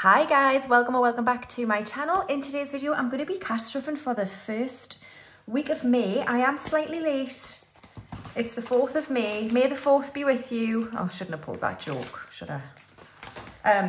Hi guys, welcome or welcome back to my channel. In today's video, I'm going to be cash stuffing for the first week of May. I am slightly late. It's the 4th of May. May the 4th be with you. Oh, shouldn't have pulled that joke, should I?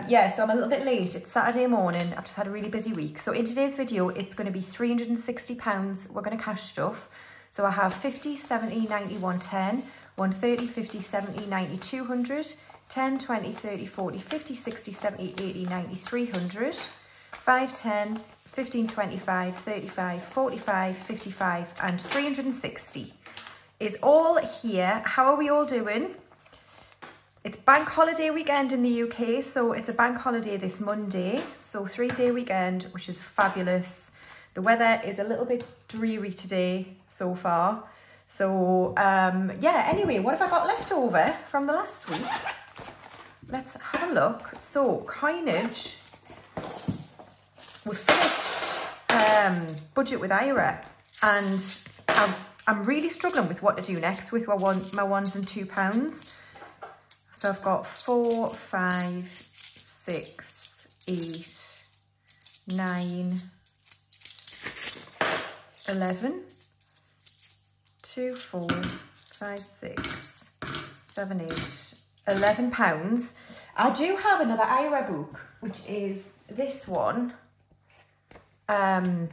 Yeah, so I'm a little bit late. It's Saturday morning. I've just had a really busy week. So in today's video, it's going to be £360 we're going to cash stuff. So I have 50, 70, 90, 110, 130, 50, 70, 90, 200, 10, 20, 30, 40, 50, 60, 70, 80, 90, 300, 5, 10, 15, 25, 35, 45, 55 and 360 is all here. How are we all doing? It's bank holiday weekend in the UK, so it's a bank holiday this Monday. So 3-day weekend, which is fabulous. The weather is a little bit dreary today so far. So yeah, anyway, what have I got left over from the last week? Let's have a look. So coinage, we've finished budget with Ira, and I'm really struggling with what to do next with my £1s and £2. So I've got 4, 5, 6, 8, 9, 11, 2, 4, 5, 6, 7, 8, £11. I do have another Ira book, which is this one. I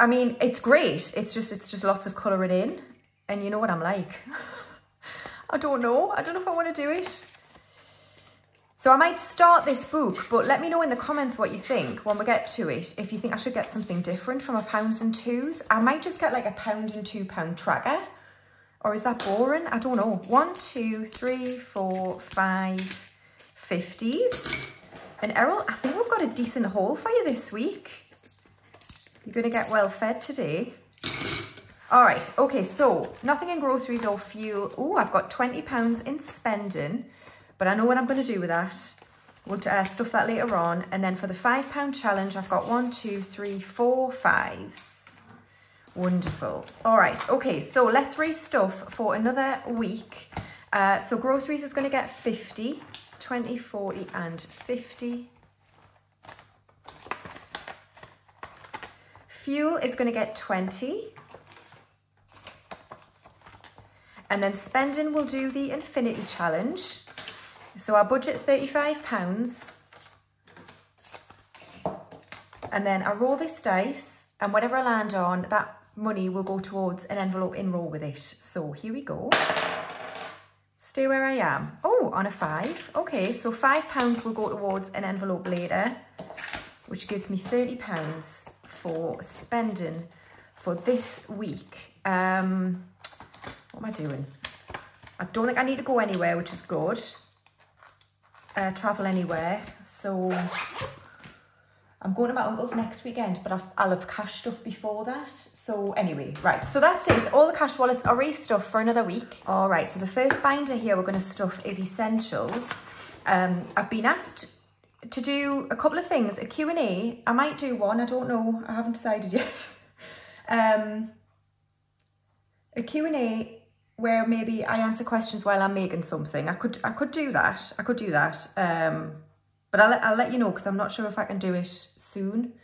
mean, it's great. It's just lots of colouring in, and you know what I'm like. I don't know if I want to do it. So I might start this book, but let me know in the comments what you think when we get to it. If you think I should get something different from a £1s and £2s, I might just get like a £1 and £2 tracker. Or is that boring? I don't know. 1, 2, 3, 4, 5, 50s. And Errol, I think we've got a decent haul for you this week. You're going to get well fed today. All right. Okay, so nothing in groceries or fuel. Oh, I've got £20 in spending, but I know what I'm going to do with that. We'll stuff that later on. And then for the £5 challenge, I've got 1, 2, 3, 4, 5s. Wonderful. All right. Okay, so let's restuff for another week. So groceries is going to get 50, 20, 40 and 50. Fuel is going to get 20. And then spending will do the infinity challenge. So our budget £35. And then I roll this dice, and whatever I land on, that money will go towards an envelope in roll with it. So here we go. Stay where I am. Oh, on a 5. Okay, so £5 will go towards an envelope later, which gives me £30 for spending for this week. What am I doing? I don't think I need to go anywhere, which is good. Travel anywhere. So I'm going to my uncle's next weekend, but I'll have cash stuff before that. So anyway, right, so that's it. All the cash wallets are restuffed for another week. All right, so the first binder here we're going to stuff is essentials. I've been asked to do a couple of things. A Q&A, I might do one, I don't know, I haven't decided yet. A Q&A where maybe I answer questions while I'm making something. I could do that. But I'll let you know, because I'm not sure if I can do it soon.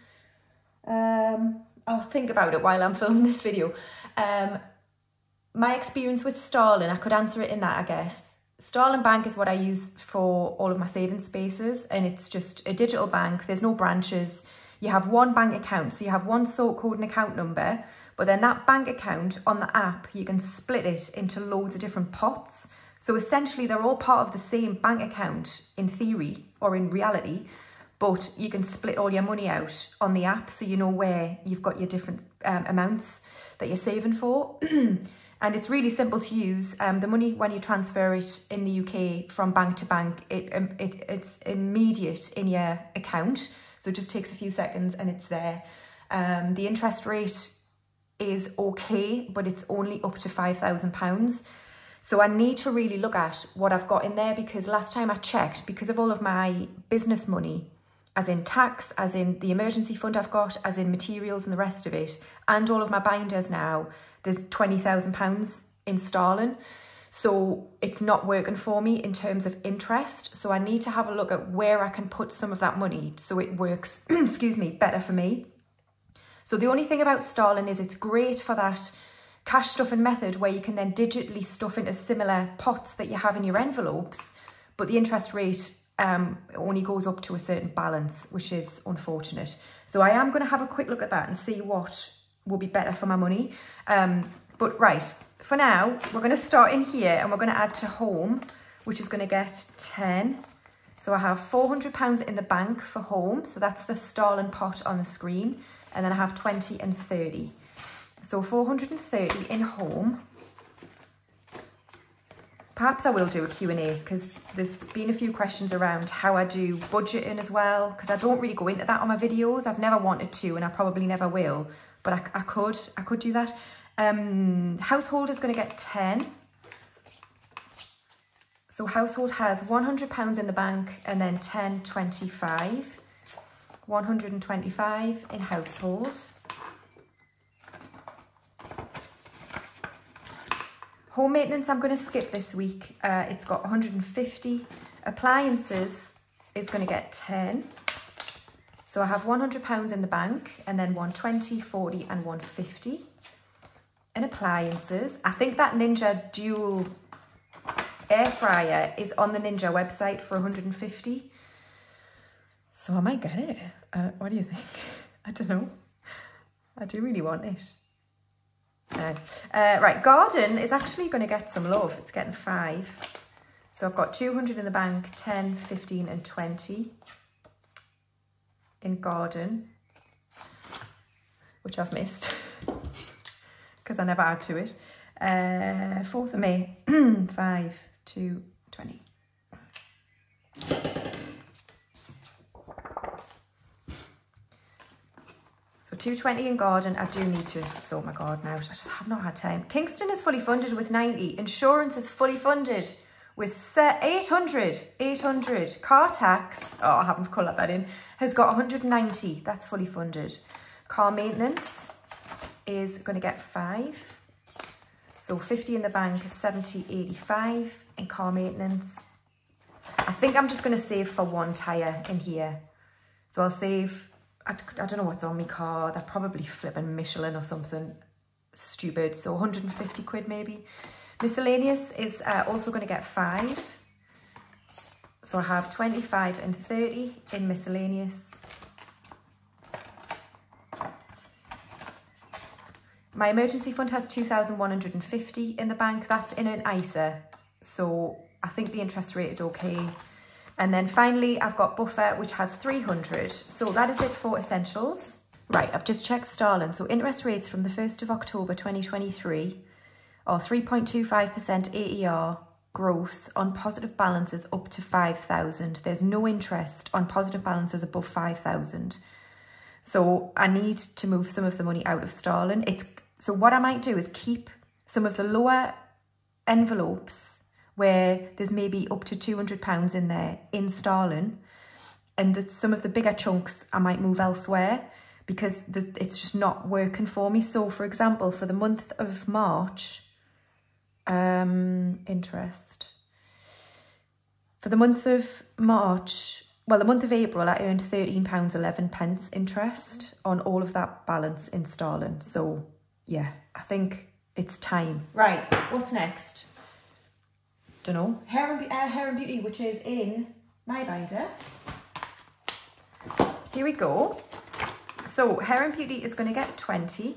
I'll think about it while I'm filming this video. My experience with Starling, I could answer it in that, I guess. Starling Bank is what I use for all of my saving spaces, and it's just a digital bank. There's no branches. You have one bank account, so you have one sort code and account number, but then that bank account on the app, you can split it into loads of different pots. So essentially, they're all part of the same bank account in theory or in reality, but you can split all your money out on the app, so you know where you've got your different amounts that you're saving for. And it's really simple to use. The money, when you transfer it in the UK from bank to bank, it's immediate in your account. So it just takes a few seconds and it's there. The interest rate is okay, but it's only up to £5,000. So I need to really look at what I've got in there, because last time I checked, because of all of my business money, as in tax, as in the emergency fund I've got, as in materials and the rest of it, and all of my binders now, there's £20,000 in Starling. So it's not working for me in terms of interest. So I need to have a look at where I can put some of that money so it works, excuse me, better for me. So the only thing about Starling is it's great for that cash stuffing method where you can then digitally stuff into similar pots that you have in your envelopes, but the interest rate only goes up to a certain balance, which is unfortunate. So I am going to have a quick look at that and see what will be better for my money. But right, for now, we're going to start in here and we're going to add to home, which is going to get 10. So I have £400 in the bank for home. So that's the Starling pot on the screen. And then I have 20 and 30. So 430 in home. Perhaps I will do a Q&A because there's been a few questions around how I do budgeting as well, because I don't really go into that on my videos. I've never wanted to and I probably never will, but I could do that. Household is going to get 10. So household has £100 in the bank and then 10, 25. 125 in household. Home maintenance I'm going to skip this week. It's got 150. Appliances is going to get 10. So I have £100 in the bank and then 120, 40 and 150. In appliances, I think that Ninja dual air fryer is on the Ninja website for 150. So I might get it. What do you think? I don't know. I do really want it. Right, garden is actually going to get some love. It's getting 5. So I've got 200 in the bank, 10, 15 and 20 in garden, which I've missed because I never add to it. 4th of May, 5, 2, 20. So 220 in garden. I do need to sort my garden out. I just have not had time. Kingston is fully funded with 90. Insurance is fully funded with 800. 800. Car tax, oh, I haven't coloured that in, has got 190. That's fully funded. Car maintenance is going to get 5. So 50 in the bank is 70, 85 in car maintenance. I think I'm just going to save for one tyre in here. So I'll save, I don't know what's on my car. They're probably flipping Michelin or something stupid. So 150 quid maybe. Miscellaneous is also going to get 5. So I have 25 and 30 in miscellaneous. My emergency fund has 2,150 in the bank. That's in an ISA. So I think the interest rate is okay. And then finally, I've got buffer, which has 300. So that is it for essentials. Right, I've just checked Starling. So interest rates from the 1st of October 2023 are 3.25% AER gross on positive balances up to 5,000. There's no interest on positive balances above 5,000. So I need to move some of the money out of Starling. So what I might do is keep some of the lower envelopes where there's maybe up to £200 in there in Starling, and some of the bigger chunks I might move elsewhere because it's just not working for me. So for example, for the month of March, interest. For the month of March, well, the month of April, I earned £13.11 interest on all of that balance in Starling. So yeah, I think it's time. Right, what's next? Don't know. Hair and Beauty, which is in my binder. Here we go. So Hair and Beauty is going to get 20.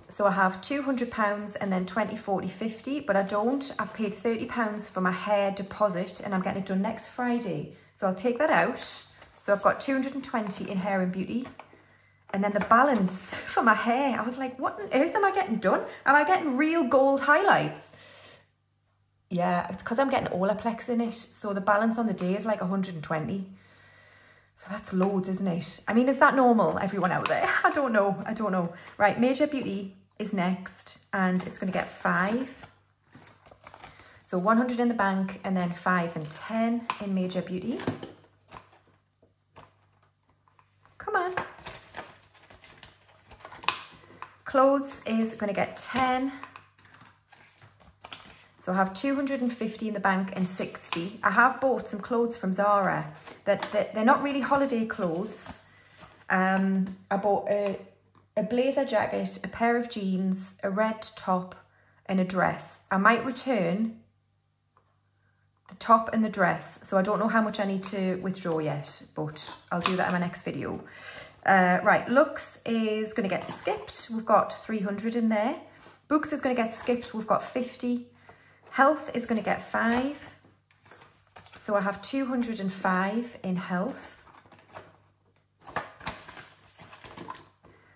So I have £200 and then 20, 40, 50, but I don't. I've paid £30 for my hair deposit and I'm getting it done next Friday. So I'll take that out. So I've got 220 in Hair and Beauty. And then the balance for my hair, I was like, what on earth am I getting done? Am I getting real gold highlights? Yeah, it's because I'm getting Olaplex in it. So the balance on the day is like 120. So that's loads, isn't it? I mean, is that normal, everyone out there? I don't know. I don't know. Right, Major Beauty is next and it's going to get 5. So 100 in the bank and then 5 and 10 in Major Beauty. Come on. Clothes is going to get 10. So I have 250 in the bank and 60. I have bought some clothes from Zara. They're not really holiday clothes. I bought a blazer jacket, a pair of jeans, a red top and a dress. I might return the top and the dress. So I don't know how much I need to withdraw yet, but I'll do that in my next video. Right, looks is going to get skipped. We've got 300 in there. Books is going to get skipped. We've got 50. Health is going to get 5. So I have 205 in health.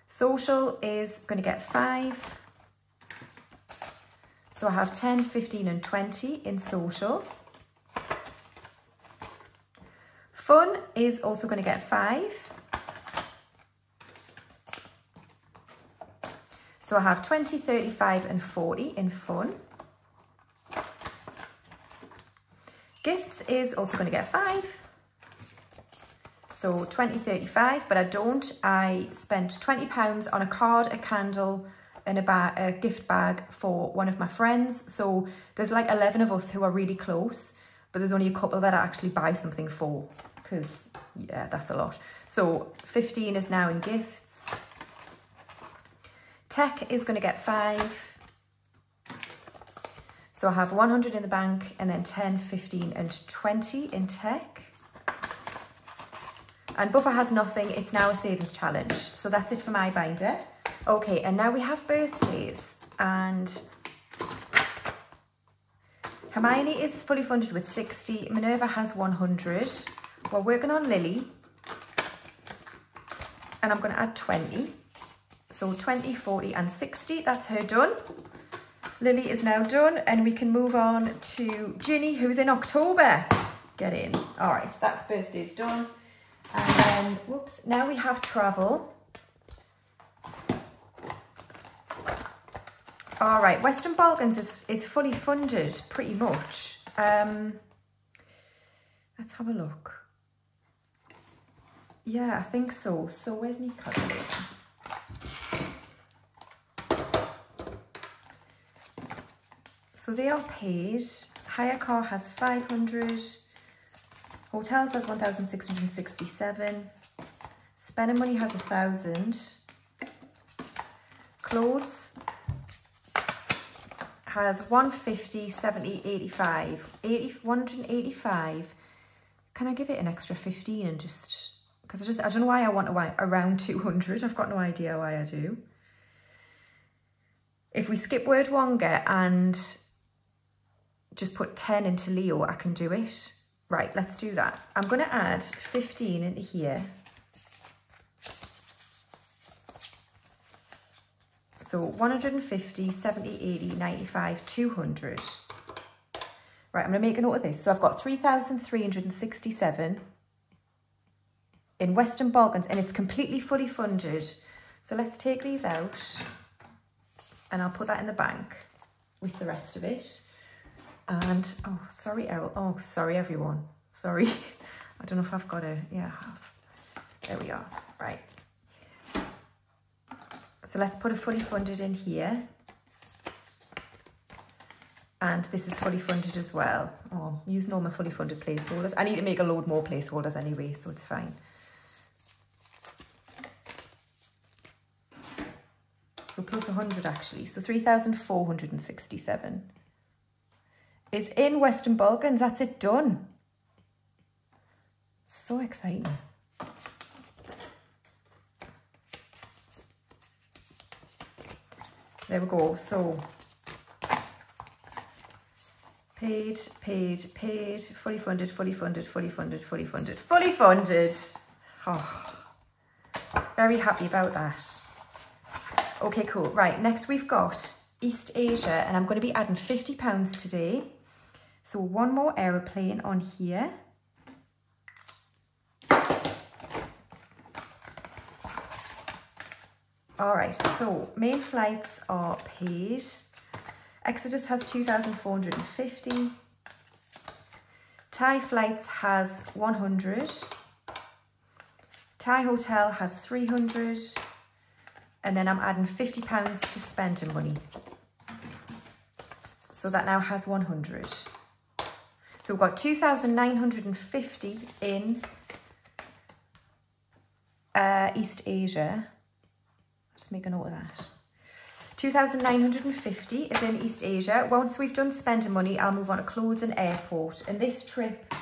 Social is going to get 5. So I have 10, 15 and 20 in social. Fun is also going to get 5. So I have 20, 35 and 40 in fun. Gifts is also going to get 5. So 20, 35, but I don't. I spent £20 on a card, a candle and a gift bag for one of my friends. So there's like 11 of us who are really close, but there's only a couple that I actually buy something for because, yeah, that's a lot. So 15 is now in gifts. Tech is going to get 5. So I have 100 in the bank and then 10, 15 and 20 in tech. And buffer has nothing. It's now a savings challenge. So that's it for my binder. Okay, and now we have birthdays. And Hermione is fully funded with 60. Minerva has 100. We're working on Lily. And I'm going to add 20. So 20, 40 and 60. That's her done. Lily is now done, and we can move on to Ginny, who's in October. Get in. All right, that's birthdays done. And then, whoops, now we have travel. All right, Western Balkans is fully funded, pretty much. Let's have a look. Yeah, I think so. So where's my calculator? So they are paid. Hire car has 500. Hotels has 1,667. Spending money has 1,000. Clothes has 150, 70, 85. 185. Can I give it an extra 15 and just... Because I don't know why I want around 200. I've got no idea why I do. If we skip word Wonga and just put 10 into Leo, I can do it. Right, let's do that. I'm going to add 15 into here. So 150, 70, 80, 95, 200. Right, I'm going to make a note of this. So I've got 3,367 in Western Balkans, and it's completely fully funded. So let's take these out and I'll put that in the bank with the rest of it. And, oh, sorry, Errol. Oh, sorry, everyone. Sorry. I don't know if I've got a, yeah, I have. There we are. Right. So let's put a fully funded in here. And this is fully funded as well. Oh, I'm using all my fully funded placeholders. I need to make a load more placeholders anyway, so it's fine. So plus 100 actually. So 3,467 is in Western Balkans. That's it, done. So exciting. There we go. So paid, paid, paid, fully funded, fully funded, fully funded, fully funded, fully funded. Oh, very happy about that. Okay, cool. Right, next we've got East Asia, and I'm going to be adding £50 today. So one more aeroplane on here. All right, so main flights are paid. Exodus has 2,450. Thai flights has 100. Thai hotel has 300. And then I'm adding £50 to spending money. So that now has 100. So we've got 2,950 in East Asia. Just make a note of that. 2,950 is in East Asia. Once we've done spending money, I'll move on to closing airport. And this trip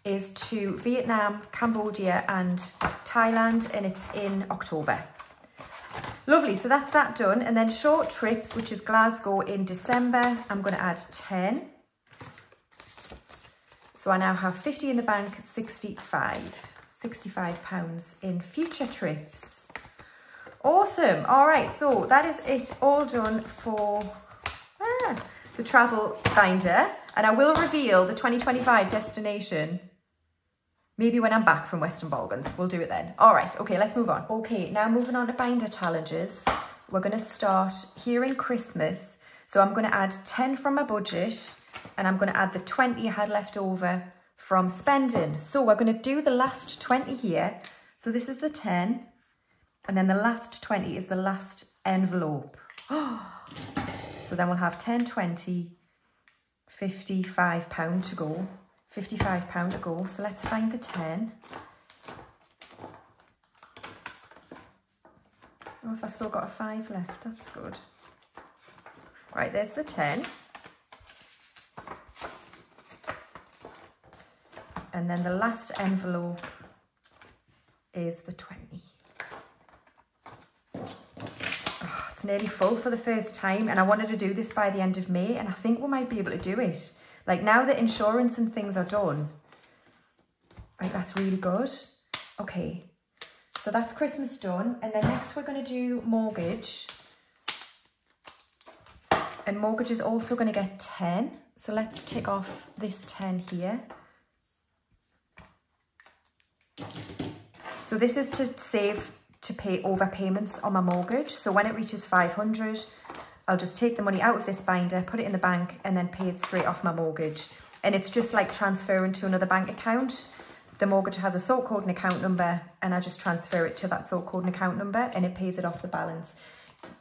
is to Vietnam, Cambodia and Thailand, and it's in October. Lovely, so that's that done. And then short trips, which is Glasgow in December, I'm going to add 10. So I now have 50 in the bank, 65 pounds in future trips. Awesome. All right, so that is it all done for the travel binder. And I will reveal the 2025 destination maybe when I'm back from Western Balkans. We'll do it then. All right, okay, let's move on. Okay, now moving on to binder challenges. We're going to start here in Christmas. So I'm going to add 10 from my budget and I'm going to add the 20 I had left over from spending. So we're going to do the last 20 here. So this is the 10 and then the last 20 is the last envelope. So then we'll have 10, 20, £55 to go. £55 to go. So let's find the 10. Oh, if I still got a 5 left, that's good. Right, there's the 10. And then the last envelope is the 20. Oh, it's nearly full for the first time, and I wanted to do this by the end of May, and I think we might be able to do it. Like now that insurance and things are done, right, that's really good. Okay, so that's Christmas done. And then next we're going to do mortgage. And mortgage is also going to get 10. So let's tick off this 10 here. So this is to save to pay overpayments on my mortgage. So when it reaches 500, I'll just take the money out of this binder, put it in the bank and then pay it straight off my mortgage. And it's just like transferring to another bank account. The mortgage has a sort code and account number and I just transfer it to that sort code and account number and it pays it off the balance.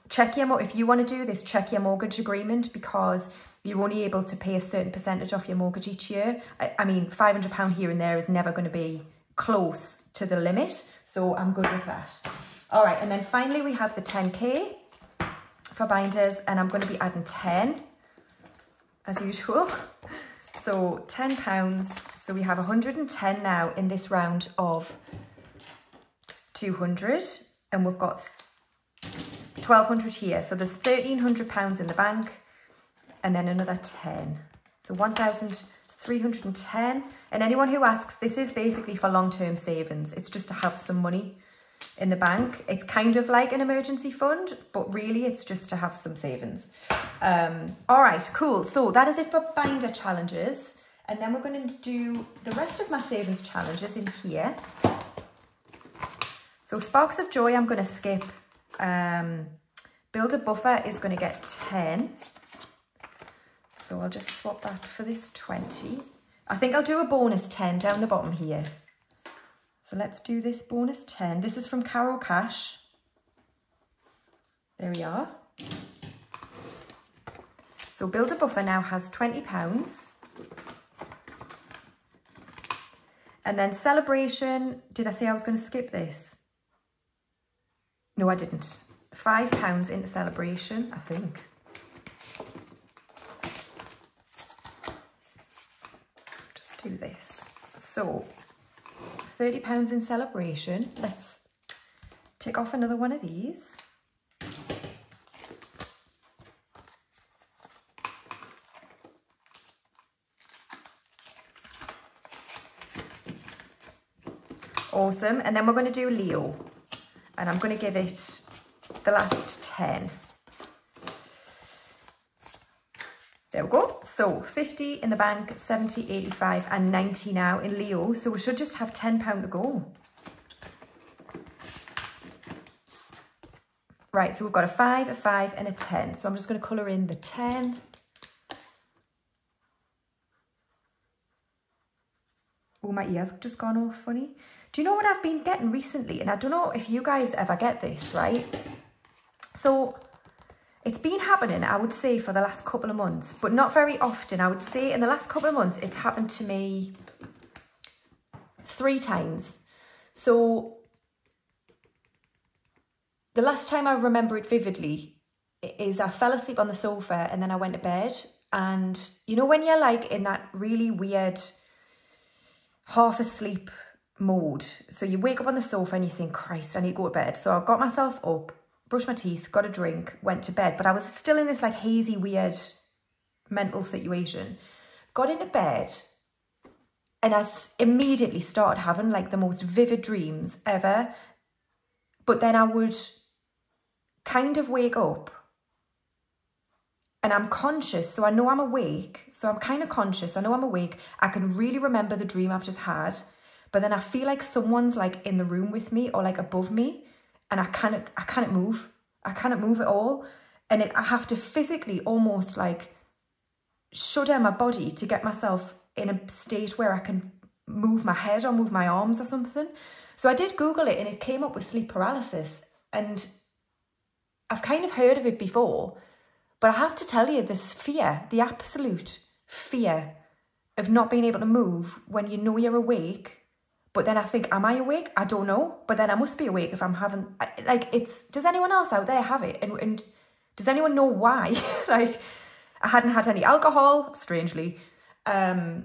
Check your, if you want to do this, check your mortgage agreement because you're only able to pay a certain percentage off your mortgage each year. I mean, £500 here and there is never going to be close to the limit. So I'm good with that. All right. And then finally we have the 10K. For binders and I'm going to be adding 10 as usual. So £10. So we have 110 now in this round of 200 and we've got 1,200 here. So there's £1,300 in the bank and then another 10. So 1,310. And anyone who asks, this is basically for long-term savings. It's just to have some money in the bank. It's kind of like an emergency fund, but really it's just to have some savings. All right, cool. So that is it for binder challenges. And then we're going to do the rest of my savings challenges in here. So Sparks of Joy, I'm going to skip. Build a Buffer is going to get 10. So I'll just swap that for this 20. I think I'll do a bonus 10 down the bottom here. So let's do this bonus 10. This is from Caro Cash. There we are. So Build a Buffer now has £20. And then Celebration, did I say I was going to skip this? No, I didn't. £5 into Celebration, I think. Just do this. So £30 in Celebration. Let's tick off another one of these. Awesome. And then we're going to do Leo. And I'm going to give it the last 10. There we go. So 50 in the bank, 70, 85 and 90 now in Leo. So we should just have £10 to go. Right, so we've got a 5, a 5 and a 10. So I'm just going to colour in the 10. Oh, my ear's just gone all funny. Do you know what I've been getting recently? And I don't know if you guys ever get this, right? So it's been happening, I would say, for the last couple of months, but not very often. I would say in the last couple of months, it's happened to me 3 times. So the last time I remember it vividly is I fell asleep on the sofa and then I went to bed. And you know when you're like in that really weird half asleep mode, so you wake up on the sofa and you think, Christ, I need to go to bed. So I got myself up, brushed my teeth, got a drink, went to bed, but I was still in this like hazy, weird mental situation. Got into bed and I immediately started having like the most vivid dreams ever. But then I would kind of wake up and I'm conscious, so I know I'm awake. So I'm kind of conscious, I know I'm awake. I can really remember the dream I've just had, but then I feel like someone's like in the room with me or like above me, and I can't move. I can't move at all. And I have to physically almost like shudder my body to get myself in a state where I can move my head or move my arms or something. So I did Google it and it came up with sleep paralysis, and I've kind of heard of it before. But I have to tell you, this fear, the absolute fear of not being able to move when you know you're awake. But then I think, am I awake? I don't know. But then I must be awake if I'm having, like, it's, does anyone else out there have it? And does anyone know why? Like, I hadn't had any alcohol, strangely. I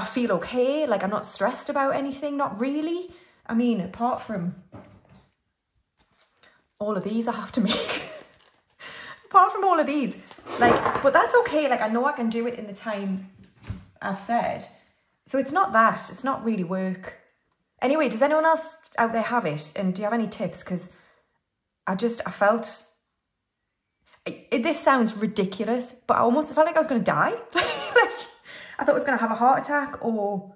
feel okay. Like, I'm not stressed about anything. Not really. I mean, apart from all of these I have to make. Apart from all of these, like, but that's okay. Like, I know I can do it in the time I've said. So it's not that, it's not really work. Anyway, does anyone else out there have it? And do you have any tips? Because I felt, this sounds ridiculous, but I almost felt like I was going to die. Like, I thought I was going to have a heart attack or,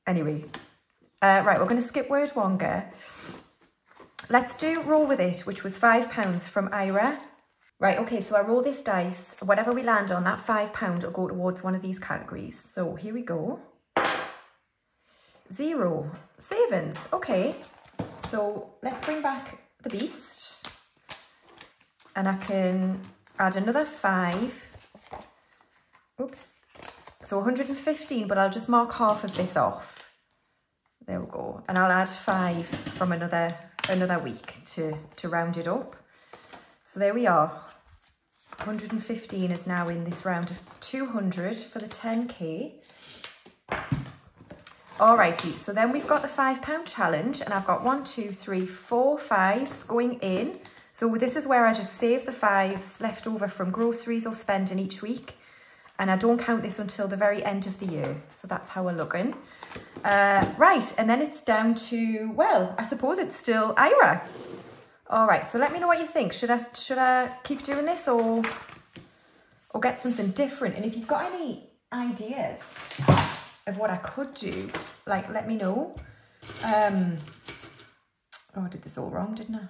anyway. Right, we're going to skip word wonga. Let's do roll with it, which was £5 from Ira. Right, okay, so I roll this dice. Whatever we land on, that £5 will go towards one of these categories. So here we go. 0. Savings, okay. So let's bring back the beast. And I can add another 5. Oops. So 115, but I'll just mark half of this off. There we go. And I'll add 5 from another week to round it up. So there we are. 115 is now in this round of 200 for the 10k. Alrighty, so then we've got the £5 challenge, and I've got 1, 2, 3, 4 5s going in. So this is where I just save the 5s left over from groceries or spending each week, and I don't count this until the very end of the year. So that's how we're looking. Right, and then it's down to, well, I suppose it's still Ira. All right, so let me know what you think. Should I keep doing this or get something different? And if you've got any ideas of what I could do, like, let me know. Oh, I did this all wrong, didn't I?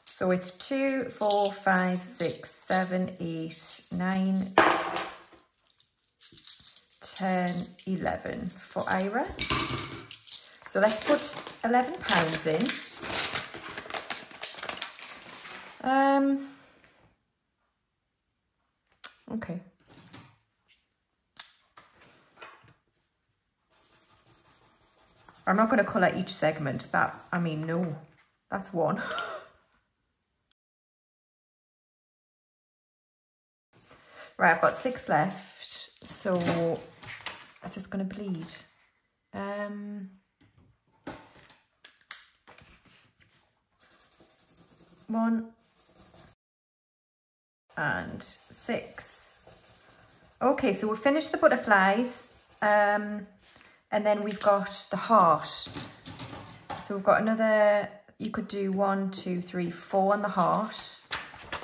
So it's 2, 4, 5, 6, 7, 8, 9, 10, 11 for Ira. So let's put £11 in. Okay. I'm not going to colour each segment. No, that's 1. Right, I've got 6 left. So is this going to bleed? 1 and 6. Okay, so we'll finish the butterflies, and then we've got the heart. So we've got another, you could do 1, 2, 3, 4 on the heart,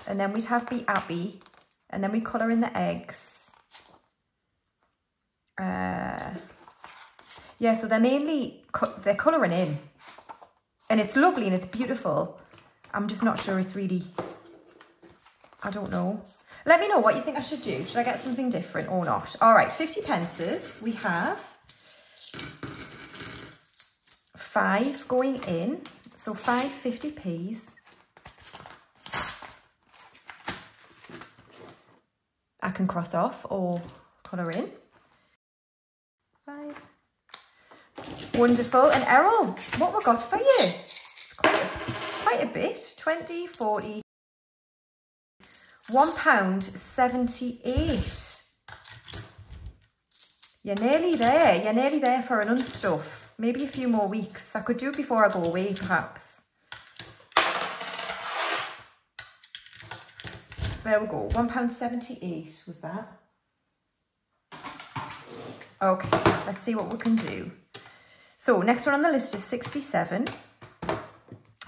and then we'd have Be Happy, and then we colour in the eggs. Yeah, so they're mainly, they're colouring in, and it's lovely and it's beautiful. I'm just not sure it's really, I don't know. Let me know what you think I should do. Should I get something different or not? All right, 50 pences. We have 5 going in. So 5 50p's. I can cross off or colour in. 5. Wonderful. And Errol, what we got for you? It's quite a bit. 20, 40, £1.78. You're nearly there. You're nearly there for an unstuff. Maybe a few more weeks. I could do it before I go away, perhaps. There we go. £1.78 was that. Okay, let's see what we can do. So next one on the list is 67.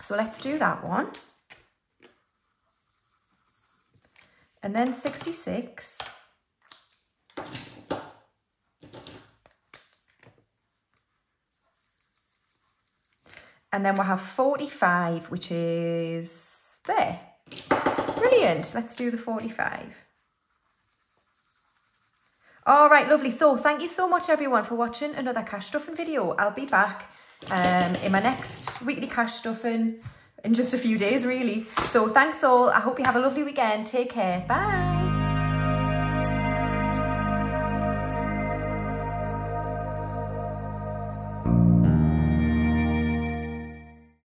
So let's do that one. And then 66. And then we'll have 45, which is there. Brilliant. Let's do the 45. All right, lovely. So thank you so much, everyone, for watching another cash stuffing video. I'll be back in my next weekly cash stuffing in just a few days, really. So thanks all. I hope you have a lovely weekend. Take care. Bye.